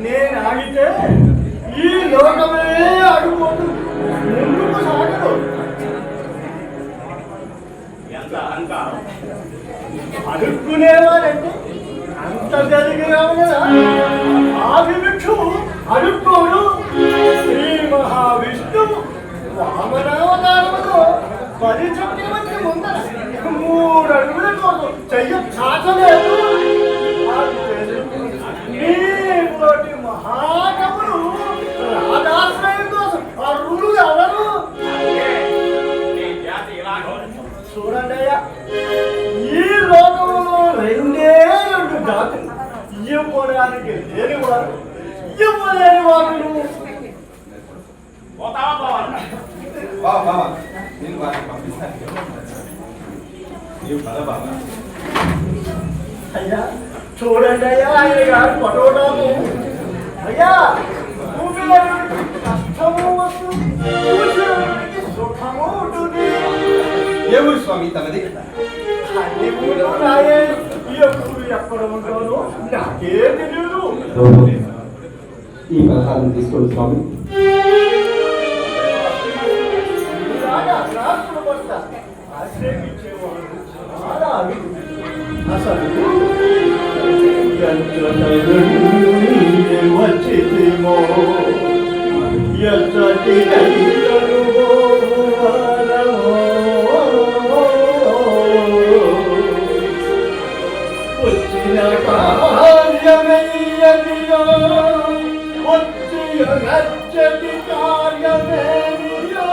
నేను ఆగితే ఈ లోకమే అడుగుపోతుంది, ముందుకు సాగదు. ఎంత అహంకారం! అడుక్కునేవాడంటే అంత జరిగినా ఆభిక్షు అడుక్కోడు. శ్రీ మహావిష్ణువు వామనావతారముతో 10 చక్రవర్తి ముందర 3 అడుగుల కోసం చెయ్య చాచలేదు. నీటి మహాకవులు రాధాశ్రయం కోసం అరులు ఎవరు? చూడండి అయ్యా, ఈ లోకంలో 2 జాతులు, ఇవ్వడానికి లేనివారు, ఇవ్వలేని వారు. అయ్యా చూడండి అయ్యా, ఆయన గారు పటోటాము. అయ్యా కష్టము వస్తుంది, సుఖము ఉంటుంది. ఏ ఊరు స్వామి తనది? అన్ని ఊరు నాయే, ఎప్పుడు ఎక్కడ ఉంటానో నాకే తెలియదు. ఈ ప్రసాదం తీసుకోండి స్వామి. ఆశ్రయించేవాడు చాలా అసలు వచ్చిమో ఎచ్చటి వచ్చిన కార్యమయ్యో, వచ్చి నచ్చటి కార్యమేయో,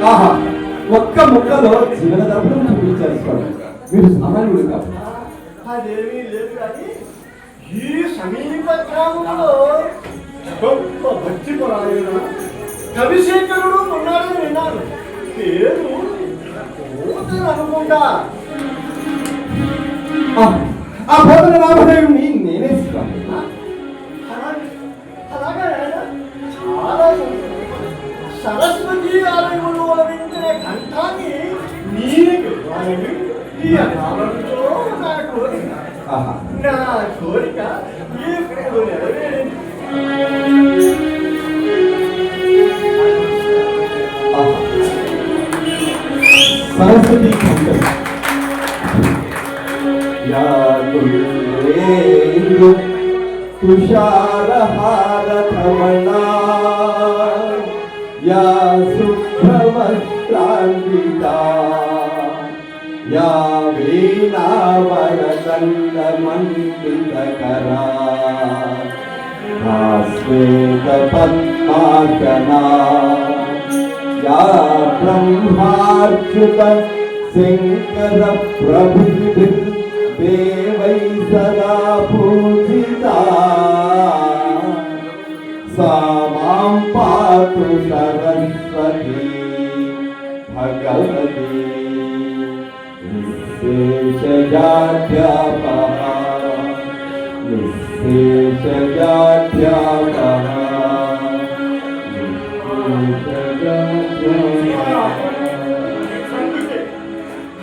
ఆహా, ఒక్క ముక్కలో జీవన దర్పణం చూపించారు స్వామి. మీరు సామాన్యుడు కాదు. అదేమీ లేదు కానీ ఈ సమీప గ్రామంలో గొప్ప భక్తి పరాయణ కవిశేఖరుడు ఉన్నాడని విన్నాను. పేరు పోతన అనుకుంటా. ఆ పోతన రామదేవుని నేనే స్వామి. అలాగే చాలా సరస్వతి ఆలయంలో లభించిన కంఠాన్ని నీకు ఈ అనాలంతో నా కోరిక ఇప్పుడు నెరవేరింది. సరస్వతి తుషారహారమణా యా శుభ్రవస్త్రాన్వితా యా వీణావరదండమండితకరా యా శ్వేతపద్మార్చనా యా బ్రహ్మార్చుత శంకర ప్రభుభిర్ దేవై సదా పూజితా సా మాం పాతు సరస్వతి భగవతి నిశ్శేషజాడ్యాపః నిశ్శేషజాడ్యాపః.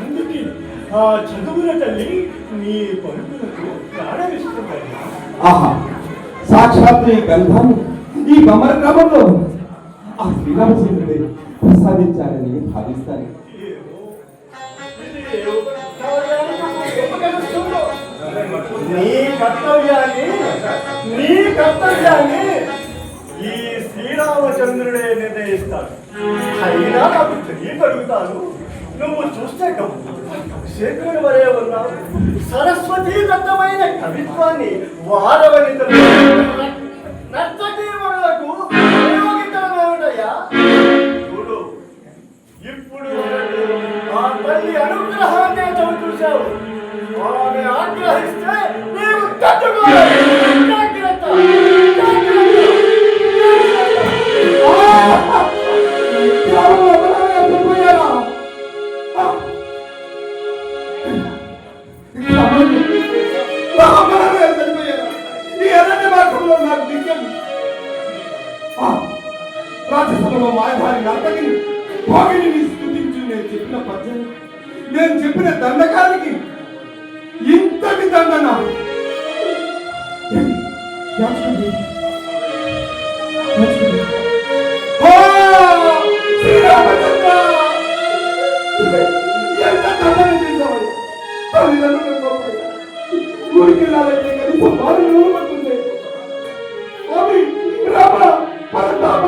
అందుకే ఆ చదువుల తల్లి నీ పలుకులకు ప్రాణమిస్తున్నాయి. ఆహా, సాక్షాత్ ఈ గంధం ఈ బొమ్మల క్రమంలో ఆ శ్రీరామచంద్రుడే ప్రసాదించాలని భావిస్తాను. నీ కర్తవ్యాన్ని ఈ శ్రీరామచంద్రుడే నిర్ణయిస్తాడు. అయినా నాకు తెలియగలుగుతాను. నువ్వు చూస్తే శేఖరుడు వరే ఉన్నావు. సరస్వతీ దత్తమైన కవిత్వాన్ని వారవనితలు నర్తకీమణులకు ఉపయోగించడమేమిటయ్యా? చూడు, ఇప్పుడు ఆ తల్లి అనుగ్రహాన్ని చవి చూశాను. ఆజ్ఞాపించావు. ఆమె ఆగ్రహిస్తే నీవు తట్టుకోవాలి. జాగ్రత్త, జాగ్రత్త. రాజ్యసభలో మాయధారి నర్తకిని భోగిని స్తుతించు నేను చెప్పిన దండకానికి ఇంతటి దండన. ఎంత దండన చేసావు తల్లిదండ్రులు ఊరికి వెళ్ళాలంటే కనీసం వారు నిలబడుతుంది. అవి రామ పరతామ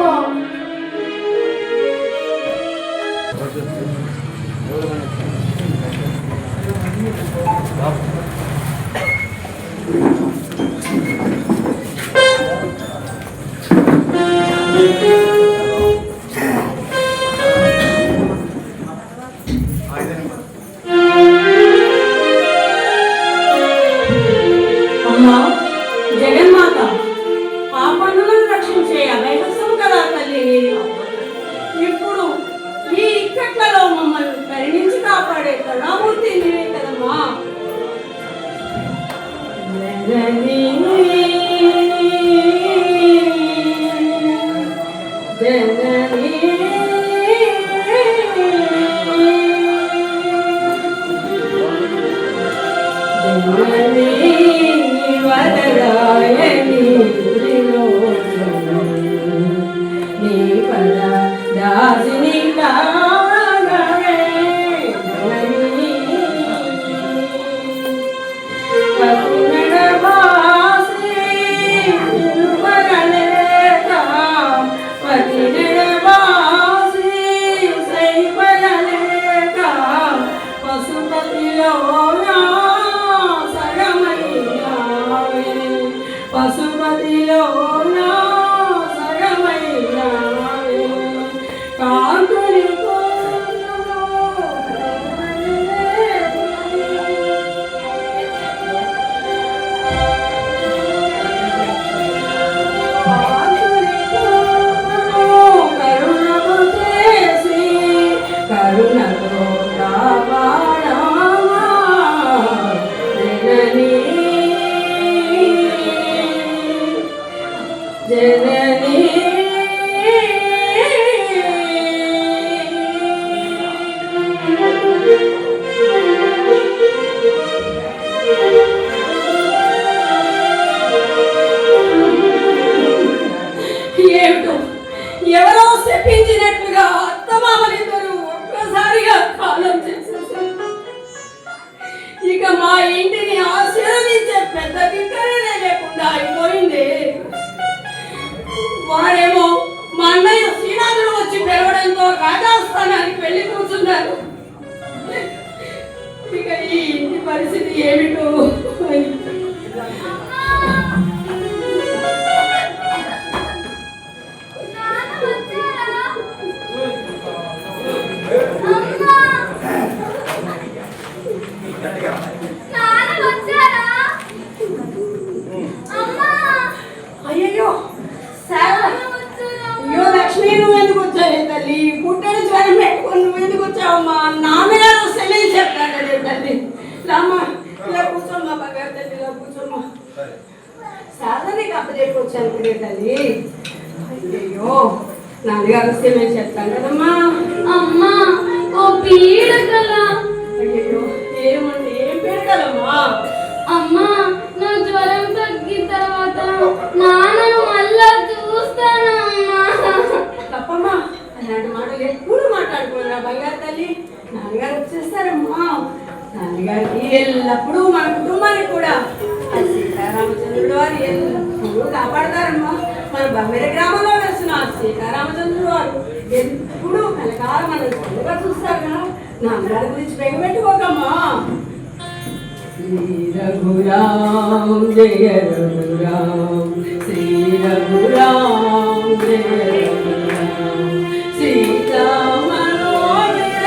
అమ్మా జగన్మాత ఆ పన్నులను రక్షించే అభయహస్తము కదా తల్లి నేను. ఇప్పుడు ఈ ఇక్కట్లలో మమ్మల్ని కరుణించి కాపాడే కరుణామూర్తి నీవే కదమ్మా. జననీ జననీ జననీ వరదాయని నీ పద దాసిని కాగరే జననీ పతినడవాసి పరలేక పతినడవాసి సై పరలేక పశుపతిలో పశుపతిలో నా సరమైనావే కాంతుని కరుణకు చేసి కరుణతో కాపాడమా జననీ జననీ ఏమిటో ఎవరో చెప్పించినట్లుగా అత్తమామలిద్దరూ ఒక్కసారిగా కాలం చేసేసారు. ఇక మా ఇంటిని ఆశీర్వదించే పెద్ద దిక్కనే లేకుండా అయిపోయింది. వాడేమో మా అన్నయ్య శ్రీనాథుడు వచ్చి పిలవడంతో రాజస్థానానికి వెళ్ళి కూర్చున్నారు. ఇక ఈ ఇంటి పరిస్థితి ఏమిటో. అయ్యో అయ్యో లక్ష్మి, నువ్వు ఎందుకు వచ్చావు తల్లి? పుట్టని జ్వరం పెట్టుకుని నువ్వు ఎందుకు వచ్చావమ్మా? నాన్నగారు సెలవు చెప్తాను తల్లి. రామ్మా, ఇలా కూర్చోమ్మా బంగారు తల్లి, ఇలా కూర్చోమ్మా. సాధనకి అప్పచెప్పి వచ్చాను కదా తల్లి. అయ్యో నాన్నగారు సెలవు చెప్తాను కదమ్మా. అమ్మా ఓ పీడకల. అయ్యో ఏమండి, ఏం పీడకలమ్మా? అమ్మా నా జ్వరం తగ్గిన తర్వాత నాన్నను మళ్ళా చూస్తానమ్మా. తప్పమ్మా, అలాంటి మాటలు ఎప్పుడు మాట్లాడుకోరా బంగారు తల్లి. నాన్నగారు వచ్చేస్తారమ్మా. నాన్నగారికి ఎల్లప్పుడూ మన కుటుంబానికి కూడా ఆ సీతారామచంద్రుడు వారు ఎల్లప్పుడూ కాపాడతారమ్మా. మన బొమ్మిర గ్రామంలో వేసిన ఆ సీతారామచంద్రుడు వారు ఎప్పుడు కలకాలం మన చదువుగా చూస్తారు కదా. నాన్నగారి గురించి బెంగపెట్టుకోకమ్మా. శ్రీ రఘురామ్ జయ రఘురామ్, శ్రీ రఘురామ్ జయ రఘురామ్, సీతా మనోహర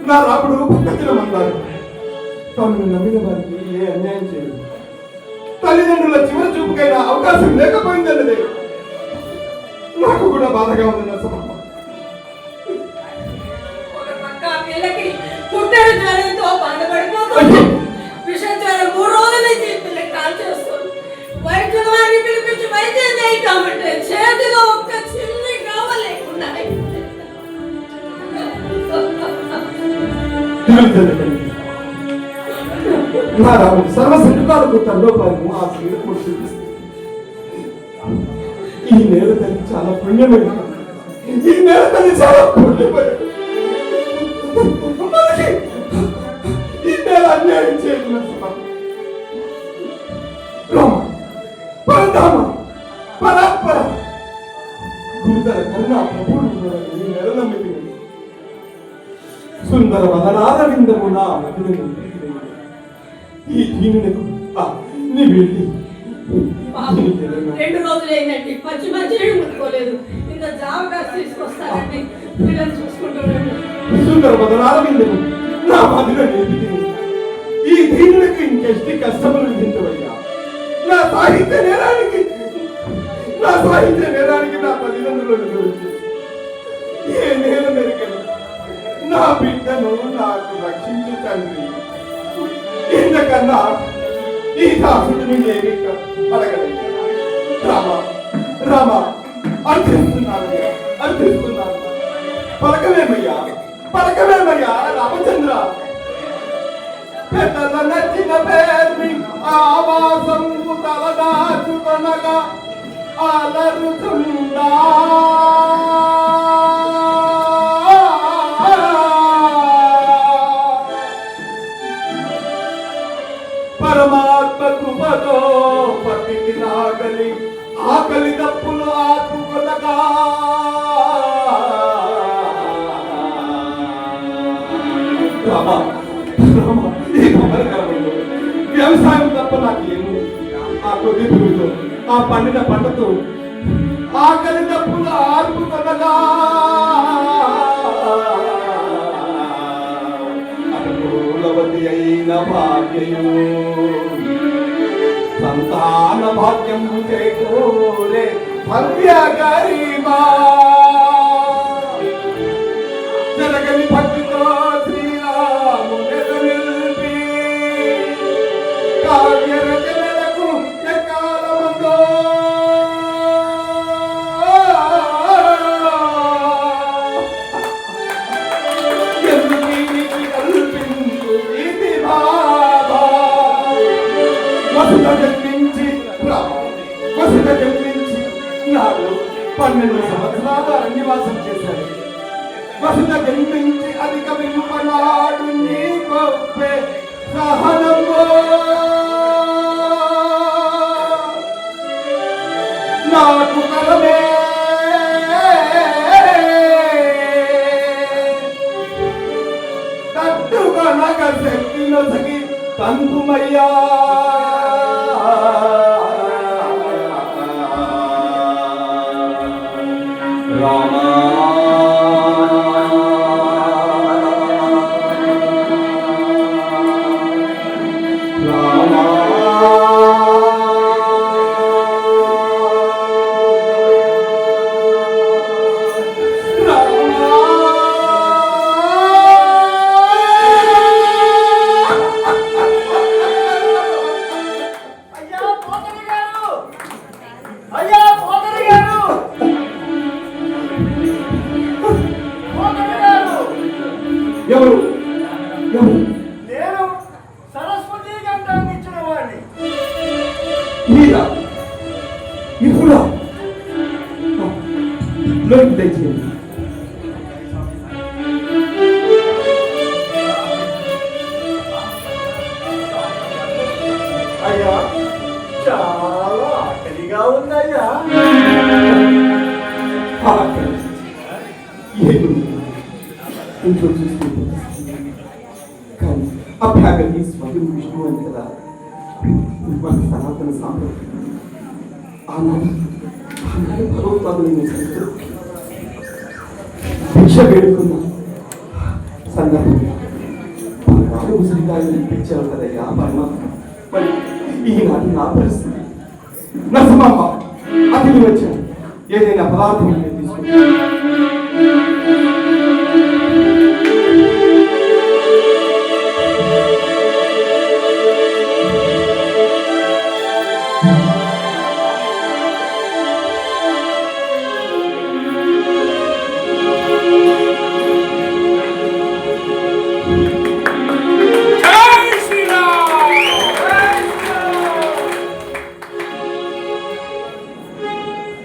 నా రాముడు భక్తజనమన్నారు. తాను నమ్మిన వారికి ఏ అన్యాయం చేయదు. తల్లిదండ్రుల చివరి చూపుకైనా అవకాశం లేకపోయిందన్నదే నాకు కూడా బాధగా ఉందన్న సమర్పణ. పుట్టడు జ్వరంతో బాధపడిపోతుంది. విషం జ్వరం 3 రోజుల నుంచి పిల్లకి కాల్ చేస్తుంది. వైద్యుల వారిని పిలిపించి వైద్యం చేయటమంటే చేతిలో ఒక్క చిల్లి కావలేకుండా నా రాముడు సర్వ సంకటాలకు తండోపాయము ఆ స్త్రీలు పొడిచి ఈ నేల తల్లి చాలా పుణ్యమైన ఈ నేల తల్లి చాలా పుణ్యమైన ఈ నేల అన్యాయం చేయకుండా రామ పరధామ పరాత్పర గురుతర కరుణ ప్రభువుడు ఈ నెల నమ్మింది. సుందర వదనారవిందము నా మధురము ఈ దీనులకు నీ వెళ్ళి 2 రోజులు అయినట్టు పచ్చి మంచినీళ్ళు ముట్టుకోలేదు. ఇంత జాబ్ తీసుకొస్తానండి, పిల్లలు చూసుకుంటానండి. సుందర వదనారవిందము నా మధుర నేర్పి ఈ దీనులకు ఇంకెష్టి కష్టములు విధించవయ్యా. నా సాహిత్య నేరానికి నా తల్లిదండ్రులను గురించి ఏ నేల మెరుగను నా బిడ్డను నాకు రక్షించు తండ్రి. ఇంతకన్నా ఈ దాసుడిని ఏమి అడగలేదు. రామ అర్థిస్తున్నాను. పలకమేమయ్యా రామచంద్ర. పెద్దల నచ్చిన పేర్మి ఆవాసం తలదాచుకొనగా అలరుతుందా పరమాత్మ కృపతో పట్టికి నాగలి ఆకలి తప్పులు ఆపుకొనగా వ్యవసాయం తప్ప నాకు ఏమో ఆ కొద్ది పురుగుతో ఆ పండిన పంటతో ఆకలి తప్పులు ఆపుకొనగా అనుకూలవతి అయిన భాగ్యము సంతాన భాగ్యం చేకూరే భవ్య గరిమా జరగని భక్తితో శ్రీరాముని నిలిపి కావ్య రచనలకు ఎకాలమందో నాడు 12 సంవత్సరాలు అరణ్యవాసం చేశారు. వసుధ జన్మించి అధిక వింపనాడు నీ గొప్పే సహనము నాకు కలమే తట్టుగా నగ శక్తి నొసగి తంతుమయ్యా. రామ ఎవరు ఎవరు నేను సరస్వతి గంటాన్ని ఇచ్చిన వాడిని. మీరా ఇప్పుడా లోకి తెచ్చేయండి. అయ్యా చాలా ఆకలిగా ఉందయ్యా. ఇంట్లో చూసుకుంటూ కానీ అభ్యాగతి స్వయం విష్ణు అని కదా మన సనాతన సాంప్రదాయం. ఆనాడు భగవత్పాదుని భిక్ష వేడుకున్న సందర్భంగా నాలుగు ఉసిరికాయలు ఇప్పించావు కదయ్యా పరమాత్మ. మరి ఈనాటి నా పరిస్థితి నరసింహమ్మ అతిథి వచ్చాను. ఏదైనా పదార్థం తీసుకుంటాను.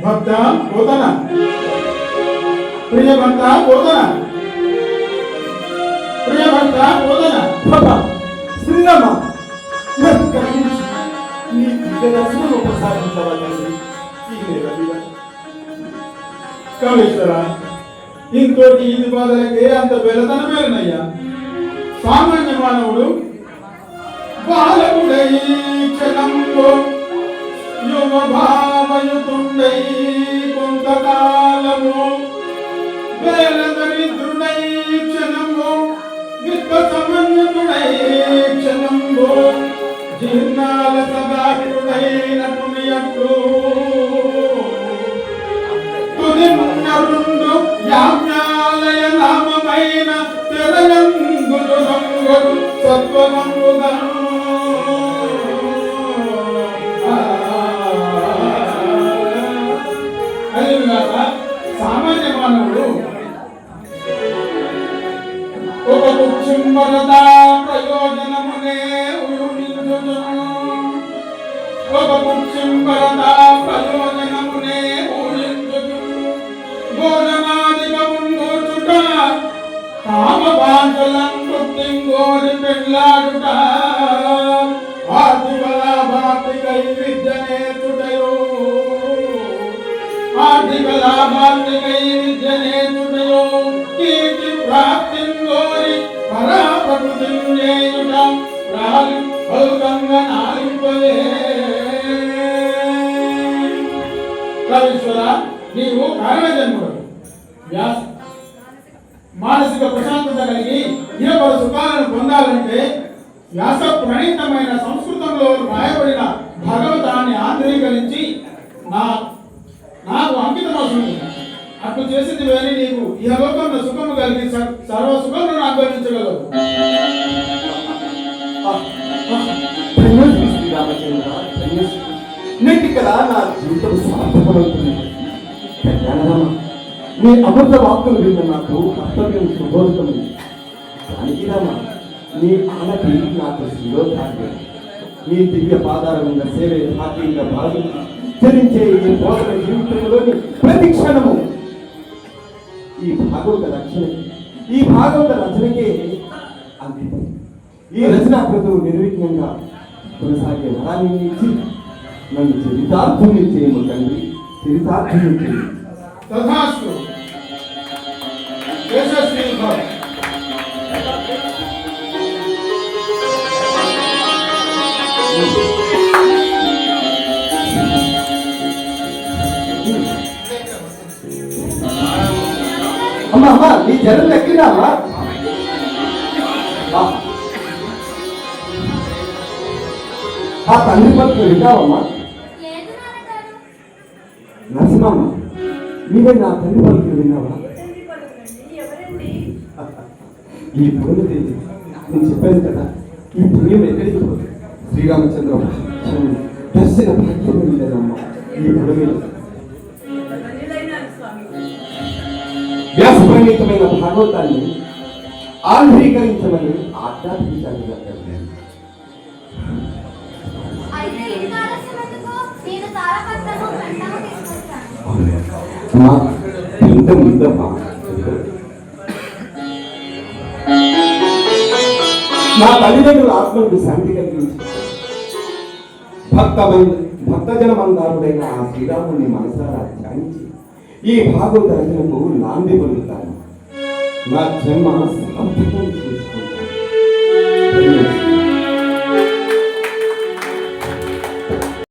భక్త పోతన ప్రియ భక్త పోతన ప్రియ భక్త పోతన శ్రీరామ నీ దర్శనం ఉపసారించవాలండి. కాళేశ్వర ఇంకోటి ఇది బాధలకే అంత బెలతనమేనయ్యా. సామాన్య మానవుడు బాలకుడై క్షణంలో యువ భావయుతుండై కొంతకాలము వేల దరిద్రుడై క్షణము విత్త సమన్వితుడై క్షణంలో జీర్ణాల సదాకుడైనటునియట్లు తుదిన్నరుండు యాజ్ఞాలయ నామమైన తెరయంగులు రంగులు సత్వమంగుగా సామాన్య మానవుడు ఒక కుక్షింబరదా ప్రయోజనమునే ఊహించును. ఒక కుక్షింబరదా ప్రయోజనమునే ఊహించును. భోజనాదిగా ముందుచుట కామవాంఛలను తింగోరి పెళ్ళాడుట ఆర్థిక లాభార్థికై విద్య నేర్చుటయో ఆర్థిక లాభార్థికై విద్య నేర్చుటయో కీర్తి ప్రాప్తింగోరి పరా ప్రకృతి చేయుట రాలి ఫలితంగా నాలింపలే. కవీశ్వర నీవు కారణజన్ముడు. వ్యాస మానసిక ప్రశాంతత కలిగి ఇరవై సుఖాలను పొందాలంటే వ్యాస ప్రణీతమైన సంస్కృతంలో రాయబడిన భగవతాన్ని ఆంధ్రీకరించి నాకు అంకితమవుతుంది. అట్లు చేసింది వేరే నీకు ఇహలోకంలో సుఖము కలిగి సర్వ సుఖములను అనుభవించగలవు. శ్రీరామచంద్ర నేటి కదా నా జీవితం సార్థకమవుతుంది. కళ్యాణరామ నీ అమృత వాక్కులు విన్న నాకు కర్తవ్యం సుబోధకమైంది. దానికి రామ నీ ఆనతి నాకు శిరోధార్యం. నీ దివ్య పాదాల మీద సేవే భాగ్యంగా భావించి చరించే ఈ బోధన జీవితంలోని ప్రతి క్షణము ఈ భాగవత రచనకే అంకితం. ఈ రచనా క్రతువు నిర్విఘ్నంగా కొనసాగే వరాన్ని ఇచ్చి నన్ను చరితార్థుని చేయము తండ్రి, చరితార్థుని చేయి. తథాస్తు. యశస్వి భవ. అమ్మా అమ్మా నీ జనం ఎక్కినామా? ఆ తండ్రి పట్ల వింటావమ్మా? నరసింహమ్మ నీవే నా తండ్రి పలుకులు విన్నావా? ఈ పుణ్యతి నేను చెప్పాను కదా, ఈ పుణ్యం ఎక్కడికి పోతుంది? శ్రీరామచంద్ర దర్శన భాగ్యం లేదమ్మా ఈ పుణ్యం. వ్యాస ప్రణీతమైన భాగవతాన్ని ఆంధ్రీకరించమని ఆధ్యాత్మికంగా చెప్పాను. అయితే ఇంత ఆలస్యం ఎందుకు? నేను తారపత్రము గంటము తీసుకొచ్చాను. మా ఇంత ముందమ్మా నా తల్లిదండ్రుల ఆత్మకు శాంతి కలిగించి భక్తజనమందారుడైన ఆ శ్రీరాముని మనసారా ధ్యానించి ఈ భాగవత రచనకు నాంది పొందుతాను. నా జన్మ సార్థకం